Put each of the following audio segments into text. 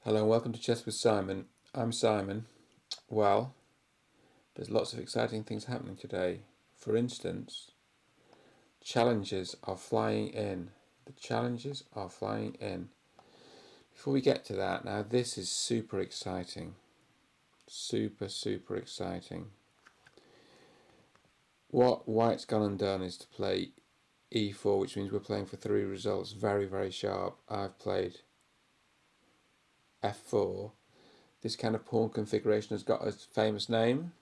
Hello and welcome to Chess with Simon. I'm Simon. Well, there's lots of exciting things happening today. For instance, challenges are flying in. The challenges are flying in. Before we get to that, now this is super exciting. Super exciting. What White's gone and done is to play e4, which means we're playing for 3 results. Very sharp. I've played f4. This kind of pawn configuration has got a famous name.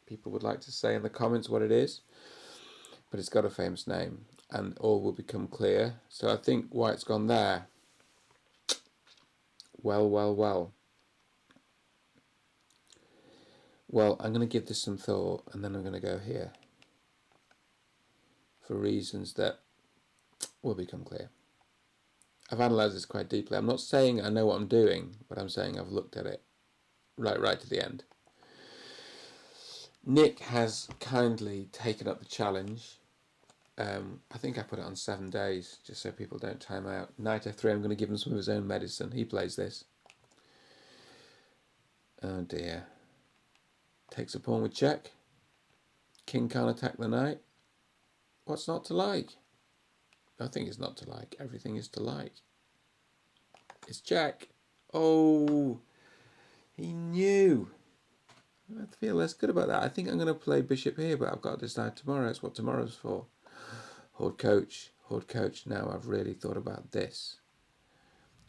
People would like to say in the comments what it is, but it's got a famous name and all will become clear. So I think White's gone there. Well, I'm going to give this some thought and then I'm going to go here for reasons that will become clear. I've analysed this quite deeply. I'm not saying I know what I'm doing, but I'm saying I've looked at it right to the end. Nick has kindly taken up the challenge. I think I put it on 7 days, just so people don't time out. Knight f3, I'm going to give him some of his own medicine. He plays this. Oh dear. Takes a pawn with check. King can't attack the knight. What's not to like? Nothing is not to like. Everything is to like. It's check. Oh, he knew. I feel less good about that. I think I'm going to play bishop here, but I've got to decide tomorrow. That's what tomorrow's for. Horde coach. Now I've really thought about this.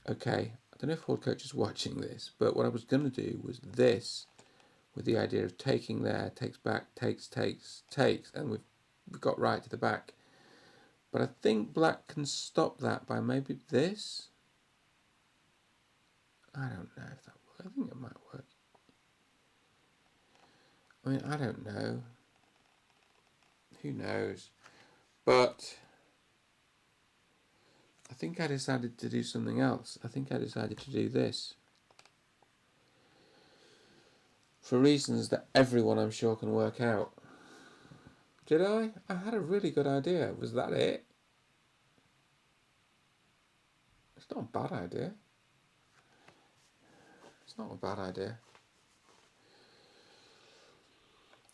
Okay, I don't know if Horde coach is watching this, but what I was going to do was this, with the idea of taking there, takes back, takes, and we've got right to the back. But I think black can stop that by maybe this. I don't know if that works. I think it might work. I mean, I don't know. Who knows? But I think I decided to do something else. I think I decided to do this. For reasons that everyone I'm sure can work out. Did I? I had a really good idea. Was that it? It's not a bad idea. It's not a bad idea.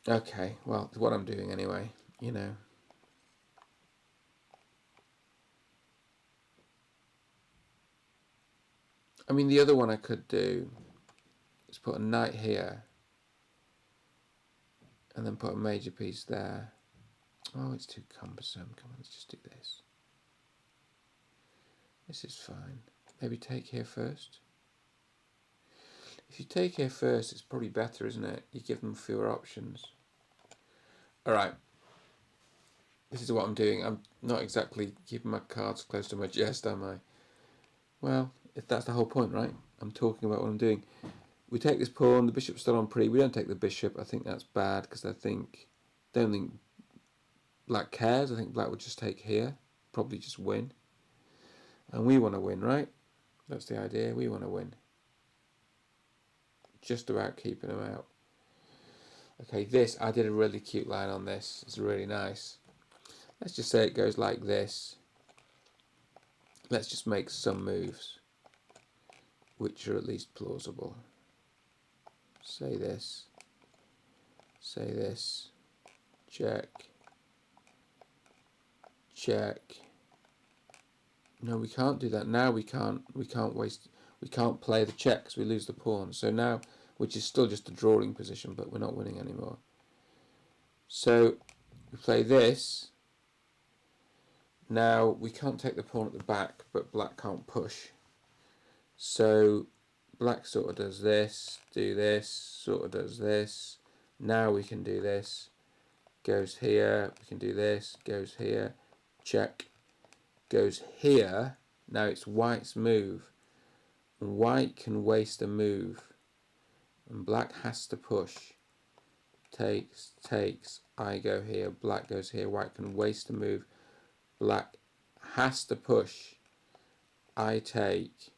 Okay, well, it's what I'm doing anyway, you know. I mean, the other one I could do is put a knight here and then put a major piece there. Oh, it's too cumbersome. Come on, let's just do this. This is fine. Maybe take here first. If you take here first, it's probably better, isn't it? You give them fewer options. Alright. This is what I'm doing. I'm not exactly keeping my cards close to my chest, am I? Well, if that's the whole point, right? I'm talking about what I'm doing. We take this pawn, the bishop's still on pre. We don't take the bishop. I think that's bad because don't think black cares. I think black would just take here, probably just win. And we want to win, right? That's the idea. We want to win. Just about keeping them out. Okay, this, I did a really cute line on this. It's really nice. Let's just say it goes like this. Let's just make some moves which are at least plausible. Say this, check, check. No, we can't do that. Now we can't play the checks, we lose the pawn. So now, which is still just a drawing position, but we're not winning anymore. So we play this. Now we can't take the pawn at the back, but black can't push. So black sort of does this, sort of does this. Now we can do this. Goes here, we can do this, goes here, check, goes here. Now it's white's move. And white can waste a move. And black has to push. Takes, I go here, black goes here, white can waste a move. Black has to push. I take.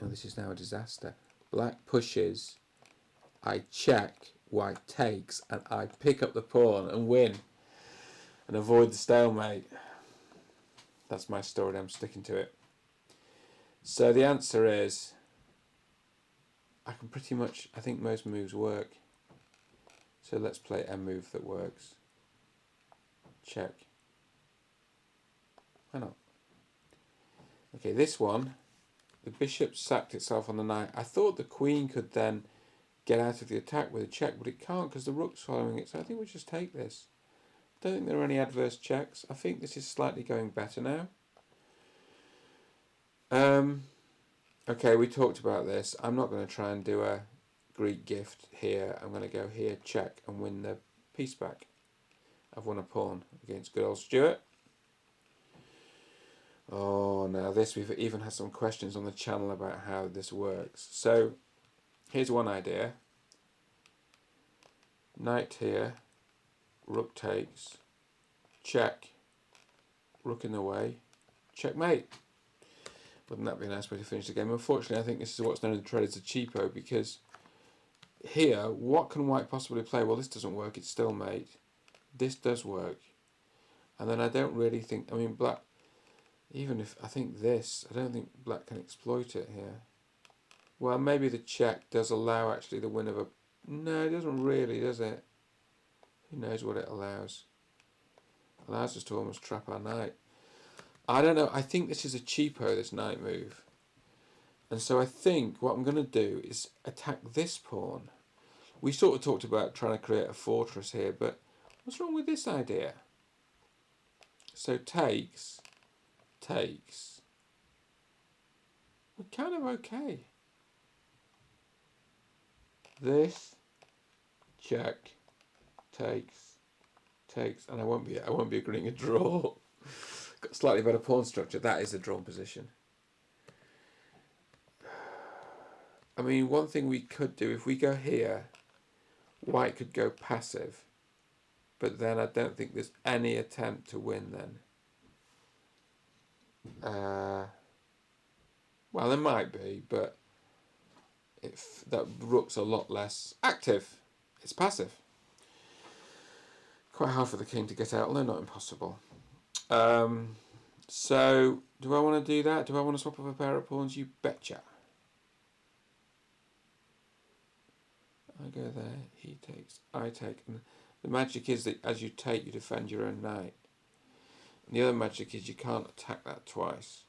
Oh, this is now a disaster. Black pushes. I check. White takes. And I pick up the pawn and win. And avoid the stalemate. That's my story. I'm sticking to it. So the answer is, I can pretty much, I think most moves work. So let's play a move that works. Check. Why not? Okay, this one, the bishop sacked itself on the knight. I thought the queen could then get out of the attack with a check, but it can't because the rook's following it. So I think we just take this. Don't think there are any adverse checks. I think this is slightly going better now. Okay, we talked about this. I'm not going to try and do a Greek gift here. I'm going to go here, check, and win the piece back. I've won a pawn against good old Stuart. Oh, now this, we've even had some questions on the channel about how this works. So, here's one idea. Knight here, rook takes, check, rook in the way, checkmate. Wouldn't that be a nice way to finish the game? Unfortunately, I think this is what's known in the trade as a cheapo, because here, what can white possibly play? Well, this doesn't work, it's still mate. This does work. And then I don't really think, I mean, black, even if I think this, I don't think black can exploit it here. Well, maybe the check does allow actually the win of a... No, it doesn't really, does it? Who knows what it allows? It allows us to almost trap our knight. I don't know. I think this is a cheapo, this knight move. And so I think what I'm going to do is attack this pawn. We sort of talked about trying to create a fortress here, but what's wrong with this idea? So takes, takes. We're kind of okay. This, check, takes, takes, and I won't be agreeing a draw. Got slightly better pawn structure. That is a drawn position. I mean, one thing we could do, if we go here, white could go passive, but then I don't think there's any attempt to win then. Well, there might be, but if that rook's a lot less active, it's passive. Quite hard for the king to get out, although not impossible. So, do I want to do that? Do I want to swap off a pair of pawns? You betcha. I go there, he takes, I take. And the magic is that as you take, you defend your own knight. And the other magic is you can't attack that twice,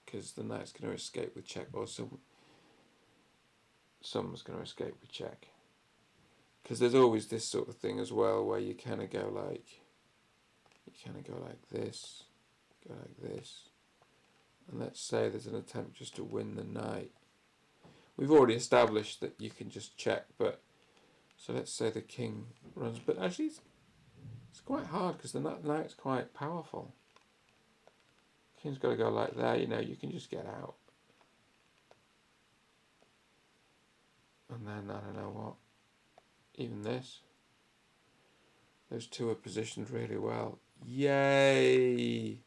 because the knight's going to escape with check, or someone's going to escape with check. Because there's always this sort of thing as well, where you kind of go like, this, go like this. And let's say there's an attempt just to win the knight. We've already established that you can just check, but so let's say the king runs, but actually it's quite hard because the knight's quite powerful. King's got to go like there, you know, you can just get out. And then, I don't know what, even this. Those two are positioned really well. Yay!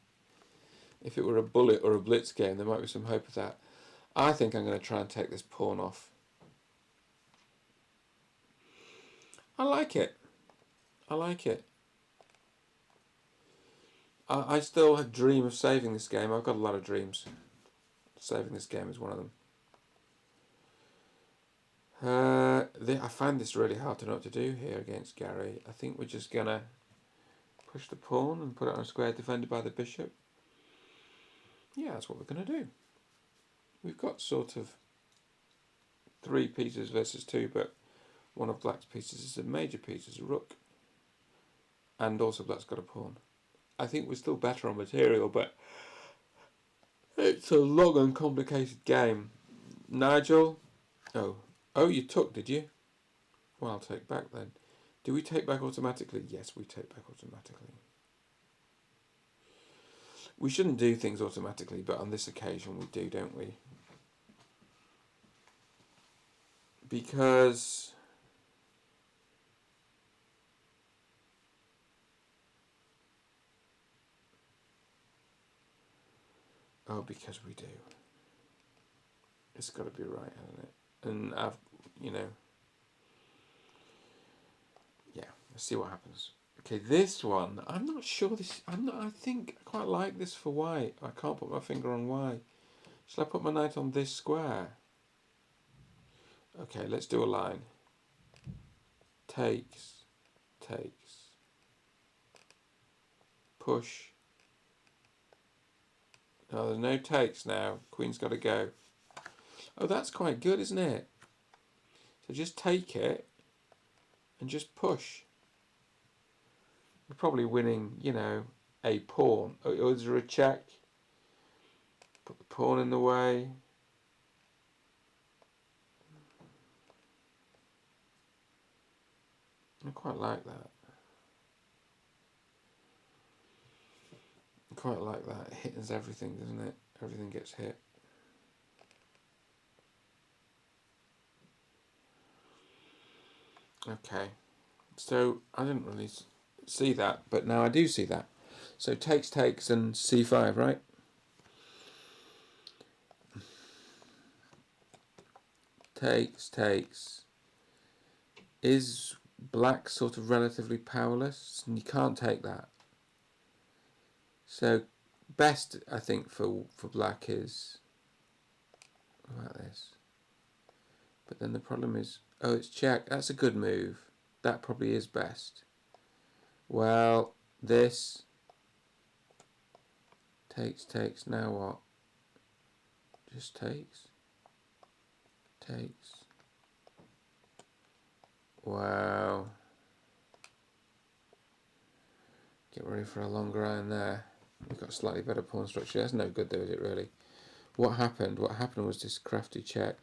If it were a bullet or a blitz game, there might be some hope of that. I think I'm going to try and take this pawn off. I like it. I like it. I still dream of saving this game. I've got a lot of dreams. Saving this game is one of them. I find this really hard to know what to do here against Gary. I think we're just going to push the pawn and put it on a square defended by the bishop. Yeah, that's what we're going to do. We've got sort of 3 pieces versus 2, but one of black's pieces is a major piece, is a rook. And also black's got a pawn. I think we're still better on material, but it's a long and complicated game. Nigel? Oh, you took, did you? Well, I'll take back then. Do we take back automatically? Yes, we take back automatically. We shouldn't do things automatically, but on this occasion we do, don't we? Because because we do. It's got to be right, hasn't it? And I've, yeah, let's see what happens. Okay, this one, I'm not sure I think I quite like this for white. I can't put my finger on why. Shall I put my knight on this square? Okay, let's do a line. Takes, takes, push. No, there's no takes now. Queen's got to go. Oh, that's quite good, isn't it? So just take it and just push. We're probably winning, you know, a pawn. Or is there a check? Put the pawn in the way. I quite like that. I quite like that. It hits everything, doesn't it? Everything gets hit. Okay. So I didn't really see that, but now I do see that. So takes, takes, and c5, right? Takes, takes. Is black sort of relatively powerless? And you can't take that. So best, I think, for black is, what about this? But then the problem is, oh, it's check. That's a good move. That probably is best. Well, this takes, takes. Now what? Just takes. Takes. Wow. Get ready for a longer iron there. We've got a slightly better pawn structure. That's no good though, is it really? What happened? What happened was this crafty check.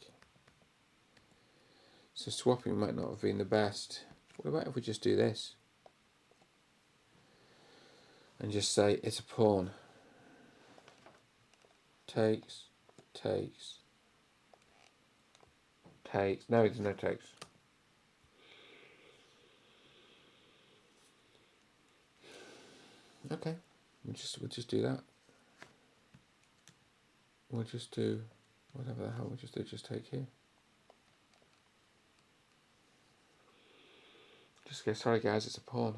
So swapping might not have been the best. What about if we just do this? And just say it's a pawn. Takes, takes, takes. No, there's no takes. Okay, we'll just do that. We'll just do whatever the hell we'll just do. Just take here. Just go. Sorry guys, it's a pawn.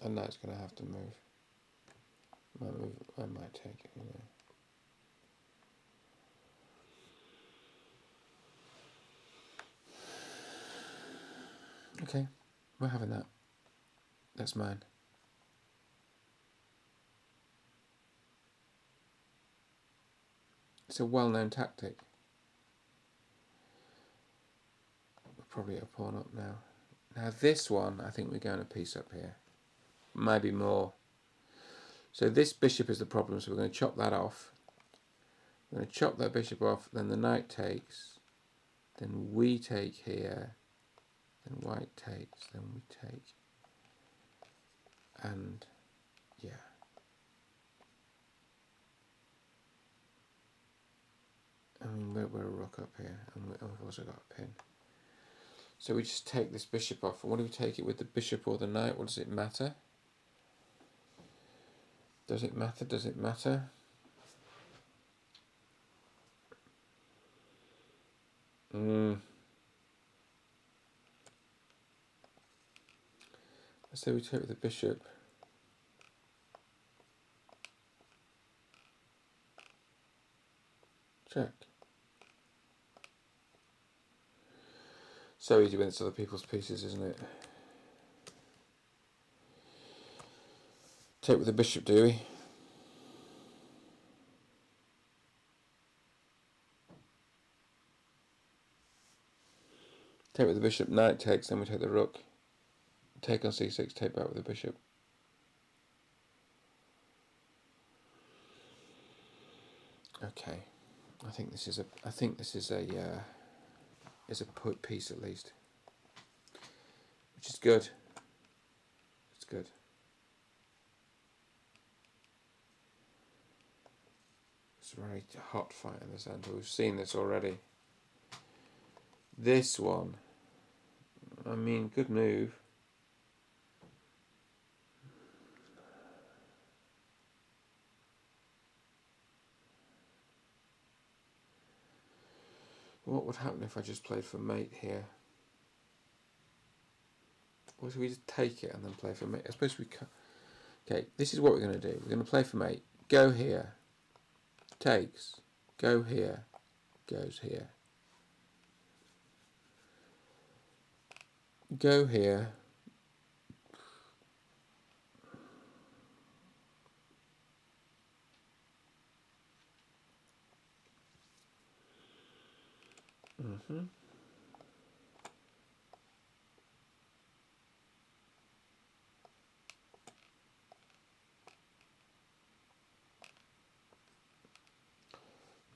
And now it's going to have to move. I might take it, you know. Okay, we're having that. That's mine. It's a well-known tactic. We're probably a pawn up now. Now this one, I think we're going a piece up here. Maybe more. So this bishop is the problem, so we're going to chop that off. We're going to chop that bishop off, then the knight takes, then we take here, then white takes, then we take, and yeah. I mean, we're a rook up here, and we've also got a pin. So we just take this bishop off, and what do we take it with, the bishop or the knight? What does it matter? Does it matter? Does it matter? Let's say we take with the bishop. Check. So easy when it's other people's pieces, isn't it? Take with the bishop, do we? Take with the bishop, knight takes, then we take the rook. Take on c6, take back with the bishop. Okay, I think this is a put piece at least, which is good. It's good. It's a very hot fight in the centre. We've seen this already. This one, I mean, good move. What would happen if I just played for mate here? Or should we just take it and then play for mate? I suppose we can. Okay, this is what we're going to do. We're going to play for mate. Go here. Takes. Go here. Goes here. Go here.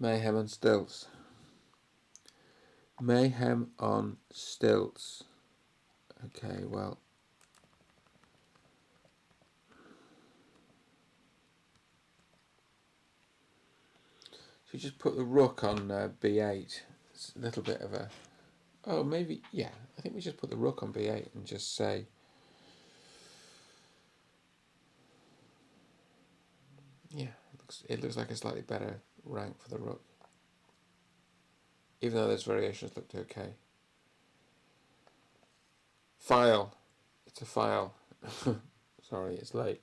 Mayhem on stilts. Mayhem on stilts. Okay, well. So you just put the rook on b8. It's a little bit of a... Oh, maybe, yeah. I think we just put the rook on b8 and just say... Yeah, it looks like a slightly better rank for the rook. Even though those variations looked okay. File. It's a file. Sorry, it's late.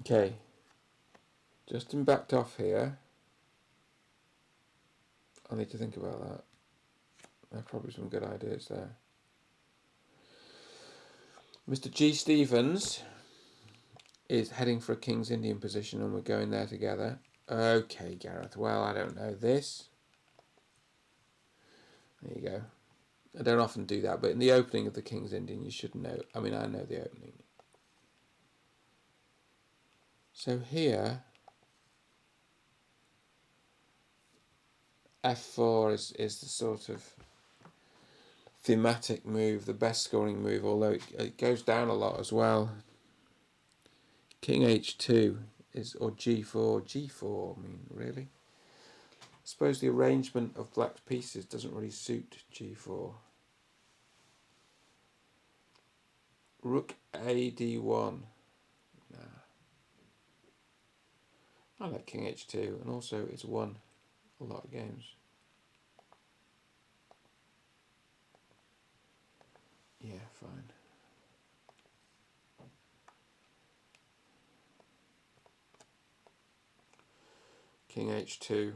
Okay. Justin backed off here. I need to think about that. There are probably some good ideas there. Mr. G. Stevens is heading for a King's Indian position and we're going there together. Okay, Gareth. Well, I don't know this. There you go. I don't often do that, but in the opening of the King's Indian, you should know. I mean, I know the opening. So here, F4 is the sort of thematic move, the best scoring move, although it goes down a lot as well. King H2 is, or G4, G4, I mean, really? I suppose the arrangement of black pieces doesn't really suit G4. Rook AD1. Nah. I like King H2, and also it's won a lot of games. Yeah, fine. King H2.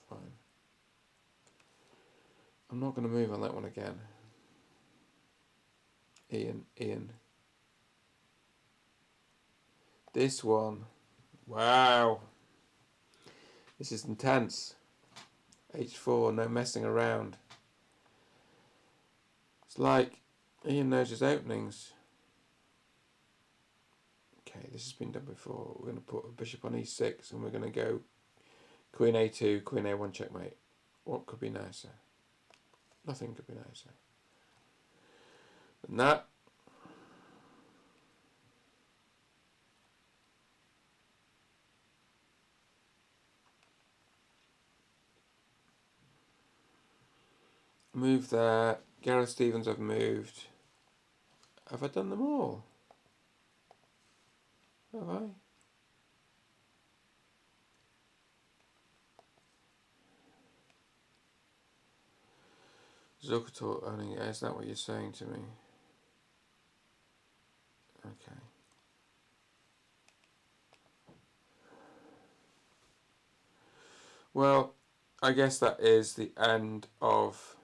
Fine. I'm not going to move on that one again. Ian. This one. Wow. This is intense. H4, no messing around. It's like Ian knows his openings. Okay, this has been done before. We're going to put a bishop on E6 and we're going to go Queen A2, Queen A1 checkmate. What could be nicer? Nothing could be nicer than that. Move there. Gareth Stevens, I've moved. Have I done them all? Have I? Zuckertor owning it. Is that what you're saying to me? Okay. Well, I guess that is the end of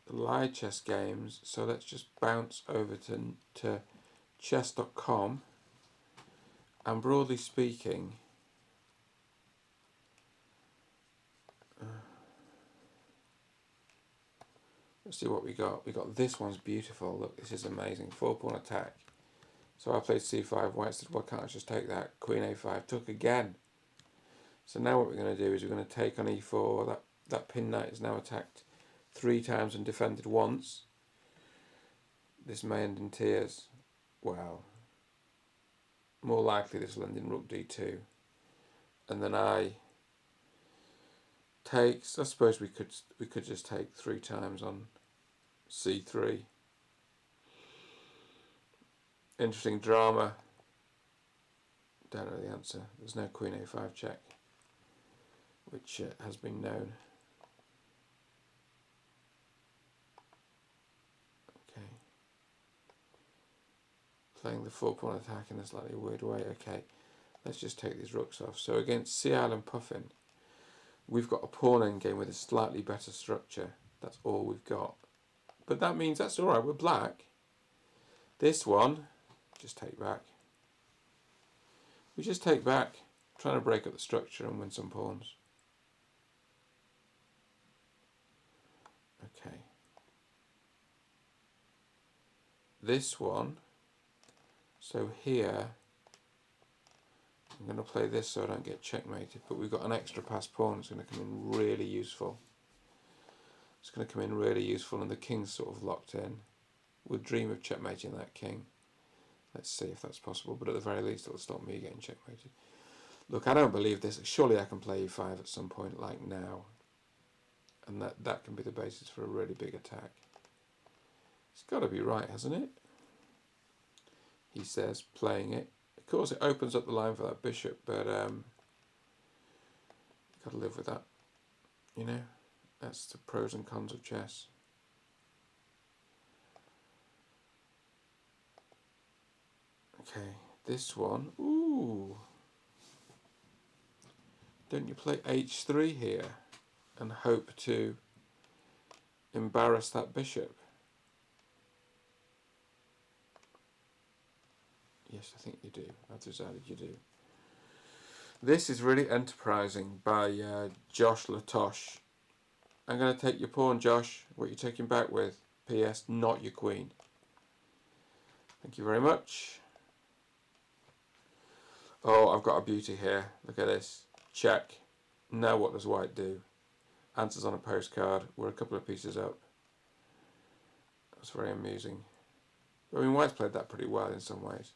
the live chess games. So let's just bounce over to chess.com. And broadly speaking, let's see what we got. We got this one's beautiful. Look, this is amazing. 4-pawn attack. So I played c5. White said, "Why can't I just take that?" Queen a5. Took again. So now what we're going to do is we're going to take on e4. That pin knight is now attacked 3 times and defended once. This may end in tears. Well, more likely this will end in rook d2. And then I takes. I suppose we could just take 3 times on c3. Interesting drama. Don't know the answer. There's no Queen a5 check, which has been known. Playing the 4-pawn attack in a slightly weird way. Okay, let's just take these rooks off. So against Sea Island Puffin, we've got a pawn endgame with a slightly better structure. That's all we've got. But that means that's alright, we're black. This one, just take back. We just take back, trying to break up the structure and win some pawns. Okay. This one, so here, I'm going to play this so I don't get checkmated, but we've got an extra pass pawn that's going to come in really useful. It's going to come in really useful, and the king's sort of locked in. We'll dream of checkmating that king. Let's see if that's possible, but at the very least it'll stop me getting checkmated. Look, I don't believe this. Surely I can play e5 at some point, like now. And that can be the basis for a really big attack. It's got to be right, hasn't it? He says, playing it. Of course, it opens up the line for that bishop, but you've got to live with that. You know, that's the pros and cons of chess. Okay, this one. Ooh. Don't you play h3 here and hope to embarrass that bishop? Yes, I think you do. I've decided you do. This is really enterprising by Josh Latosh. I'm going to take your pawn, Josh. What are you taking back with? P.S. Not your queen. Thank you very much. Oh, I've got a beauty here. Look at this. Check. Now what does white do? Answers on a postcard. We're a couple of pieces up. That's very amusing. I mean, white's played that pretty well in some ways.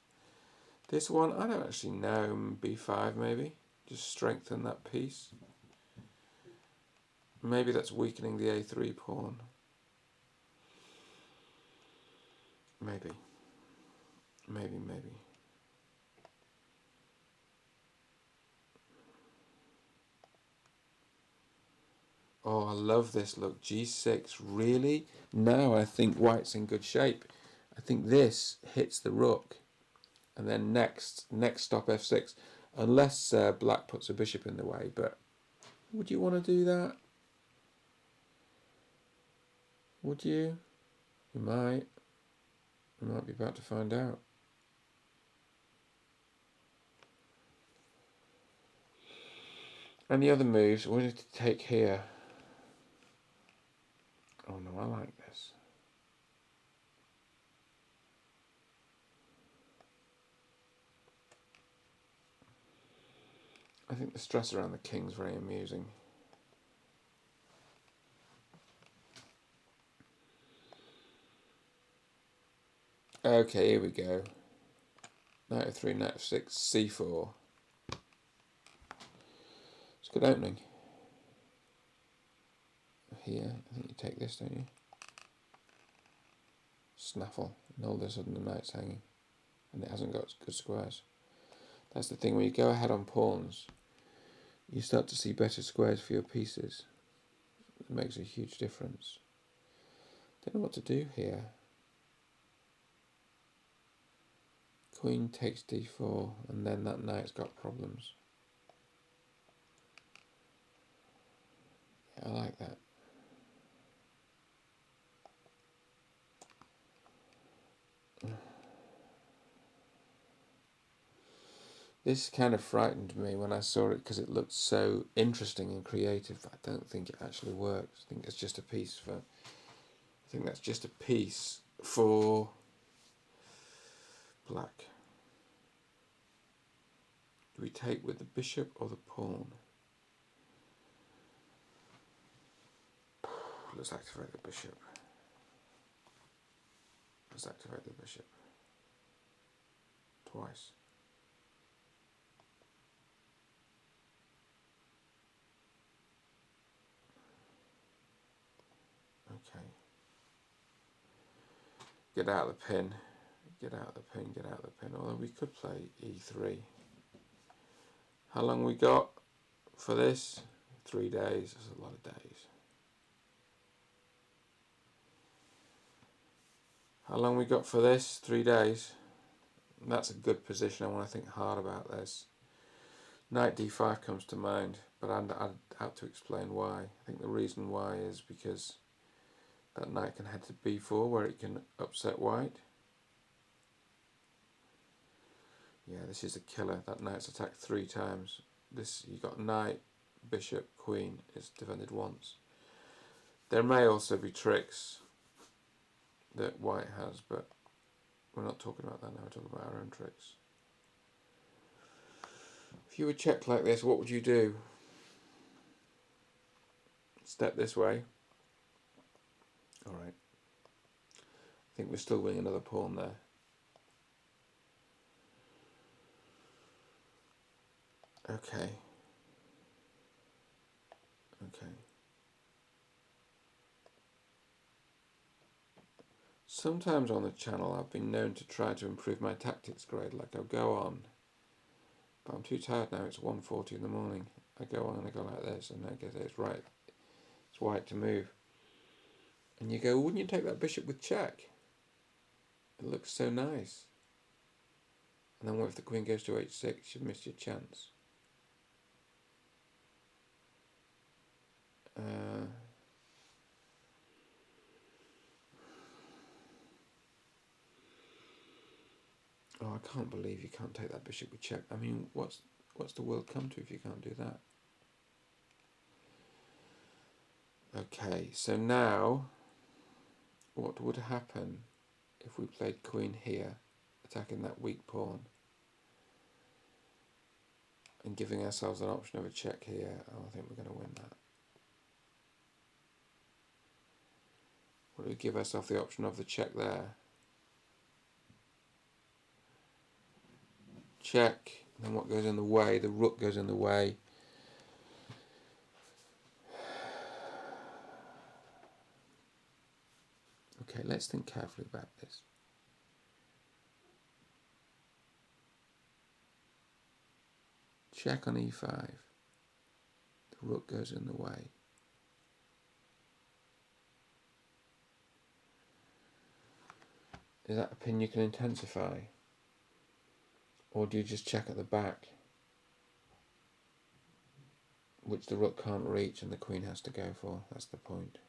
This one, I don't actually know. B5 maybe? Just strengthen that piece. Maybe that's weakening the a3 pawn. Maybe. Maybe. Oh, I love this. Look, g6. Really? Now I think white's in good shape. I think this hits the rook. And then next stop f6. Unless black puts a bishop in the way. But would you want to do that? Would you? You might. You might be about to find out. Any other moves? What did to take here? Oh no, I like this. I think the stress around the king's very amusing. Okay, here we go. Knight f3, knight f6, c4. It's a good opening. Here, I think you take this, don't you? Snaffle, and all of a sudden the knight's hanging, and it hasn't got good squares. That's the thing, when you go ahead on pawns, you start to see better squares for your pieces. It makes a huge difference. Don't know what to do here. Queen takes d4, and then that knight's got problems. Yeah, I like that. This kind of frightened me when I saw it because it looked so interesting and creative. I don't think it actually works. I think it's just a piece for. I think that's just a piece for black. Do we take with the bishop or the pawn? Let's activate the bishop. Let's activate the bishop. Twice. Okay. Get out of the pin. Get out of the pin. Get out of the pin. Although we could play e3. How long we got for this? 3 days. That's a lot of days. How long we got for this? 3 days. That's a good position. I want to think hard about this. Knight d5 comes to mind, but I'd have to explain why. I think the reason why is because that knight can head to b4 where it can upset white. Yeah, this is a killer. That knight's attacked 3 times. This, you got knight, bishop, queen. It's defended once. There may also be tricks that white has, but we're not talking about that now. We're talking about our own tricks. If you would check like this, what would you do? Step this way. Alright. I think we're still winning another pawn there. Okay. Okay. Sometimes on the channel I've been known to try to improve my tactics grade, like I'll go on, but I'm too tired now, it's 1:40 in the morning. I go on and I go like this, and I get it's right, it's white to move. And you go, wouldn't you take that bishop with check? It looks so nice. And then what if the queen goes to h6? You've missed your chance. Oh, I can't believe you can't take that bishop with check. I mean, what's the world come to if you can't do that? Okay, so now what would happen if we played queen here, attacking that weak pawn, and giving ourselves an option of a check here? Oh, I think we're going to win that. What do we give ourselves the option of the check there? Check, and then what goes in the way? The rook goes in the way. Okay, let's think carefully about this. Check on e5. The rook goes in the way. Is that a pin you can intensify? Or do you just check at the back, which the rook can't reach and the queen has to go for? That's the point.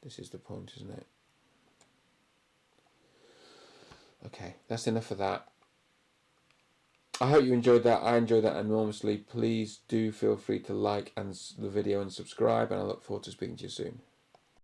This is the point, isn't it? Okay, that's enough of that. I hope you enjoyed that. I enjoyed that enormously. Please do feel free to like the video and subscribe, and I look forward to speaking to you soon.